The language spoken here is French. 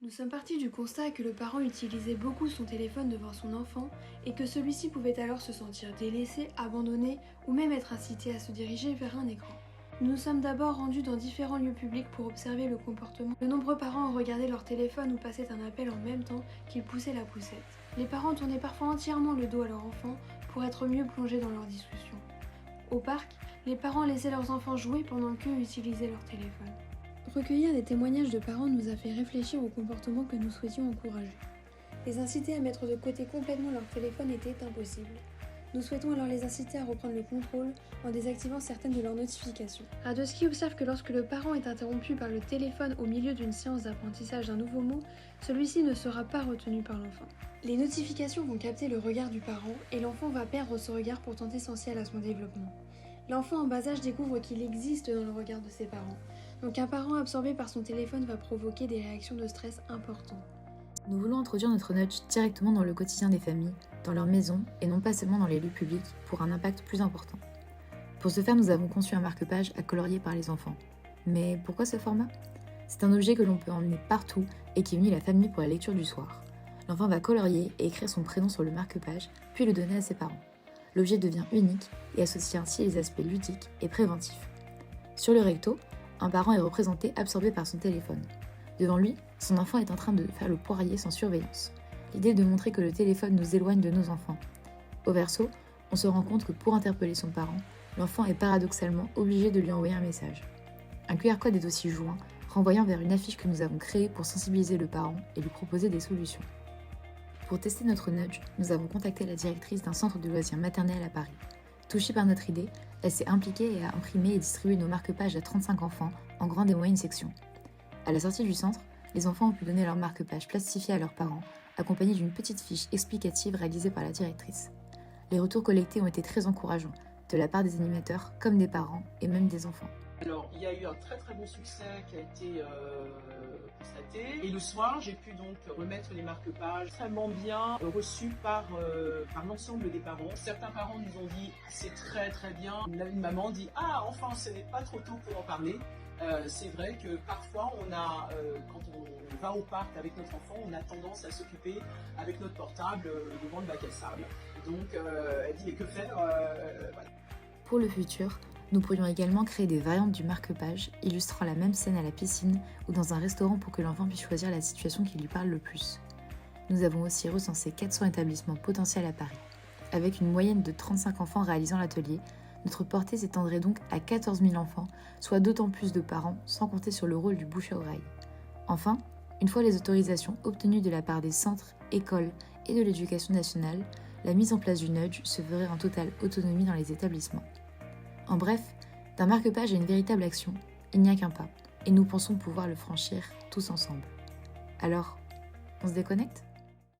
Nous sommes partis du constat que le parent utilisait beaucoup son téléphone devant son enfant et que celui-ci pouvait alors se sentir délaissé, abandonné ou même être incité à se diriger vers un écran. Nous nous sommes d'abord rendus dans différents lieux publics pour observer le comportement. De nombreux parents ont regardé leur téléphone ou passaient un appel en même temps qu'ils poussaient la poussette. Les parents tournaient parfois entièrement le dos à leur enfant pour être mieux plongés dans leur discussion. Au parc, les parents laissaient leurs enfants jouer pendant qu'eux utilisaient leur téléphone. Recueillir des témoignages de parents nous a fait réfléchir au comportement que nous souhaitions encourager. Les inciter à mettre de côté complètement leur téléphone était impossible. Nous souhaitons alors les inciter à reprendre le contrôle en désactivant certaines de leurs notifications. Radoski observe que lorsque le parent est interrompu par le téléphone au milieu d'une séance d'apprentissage d'un nouveau mot, celui-ci ne sera pas retenu par l'enfant. Les notifications vont capter le regard du parent et l'enfant va perdre ce regard pourtant essentiel à son développement. L'enfant en bas âge découvre qu'il existe dans le regard de ses parents. Donc un parent absorbé par son téléphone va provoquer des réactions de stress importantes. Nous voulons introduire notre nudge directement dans le quotidien des familles, dans leur maison et non pas seulement dans les lieux publics pour un impact plus important. Pour ce faire, nous avons conçu un marque-page à colorier par les enfants. Mais pourquoi ce format ? C'est un objet que l'on peut emmener partout et qui unit la famille pour la lecture du soir. L'enfant va colorier et écrire son prénom sur le marque-page, puis le donner à ses parents. L'objet devient unique et associe ainsi les aspects ludiques et préventifs. Sur le recto, un parent est représenté absorbé par son téléphone. Devant lui, son enfant est en train de faire le poirier sans surveillance. L'idée est de montrer que le téléphone nous éloigne de nos enfants. Au verso, on se rend compte que pour interpeller son parent, l'enfant est paradoxalement obligé de lui envoyer un message. Un QR code est aussi joint, renvoyant vers une affiche que nous avons créée pour sensibiliser le parent et lui proposer des solutions. Pour tester notre nudge, nous avons contacté la directrice d'un centre de loisirs maternel à Paris. Touchée par notre idée, elle s'est impliquée et a imprimé et distribué nos marque-pages à 35 enfants en grande et moyenne section. À la sortie du centre, les enfants ont pu donner leur marque-page plastifié à leurs parents, accompagnés d'une petite fiche explicative réalisée par la directrice. Les retours collectés ont été très encourageants, de la part des animateurs comme des parents et même des enfants. Alors, il y a eu un très très bon succès qui a été constaté. Et le soir, j'ai pu donc remettre les marque-pages extrêmement bien reçus par l'ensemble des parents. Certains parents nous ont dit « c'est très très bien ». Une maman dit « ah, enfin, ce n'est pas trop tôt pour en parler ». C'est vrai que parfois, quand on va au parc avec notre enfant, on a tendance à s'occuper avec notre portable devant le bac à sable. Donc, elle dit « mais que faire ?» Voilà. Pour le futur, nous pourrions également créer des variantes du marque-page illustrant la même scène à la piscine ou dans un restaurant pour que l'enfant puisse choisir la situation qui lui parle le plus. Nous avons aussi recensé 400 établissements potentiels à Paris. Avec une moyenne de 35 enfants réalisant l'atelier, notre portée s'étendrait donc à 14 000 enfants, soit d'autant plus de parents, sans compter sur le rôle du bouche à oreille. Enfin, une fois les autorisations obtenues de la part des centres, écoles et de l'éducation nationale, la mise en place du nudge se ferait en totale autonomie dans les établissements. En bref, d'un marque-page à une véritable action, il n'y a qu'un pas, et nous pensons pouvoir le franchir tous ensemble. Alors, on se déconnecte ?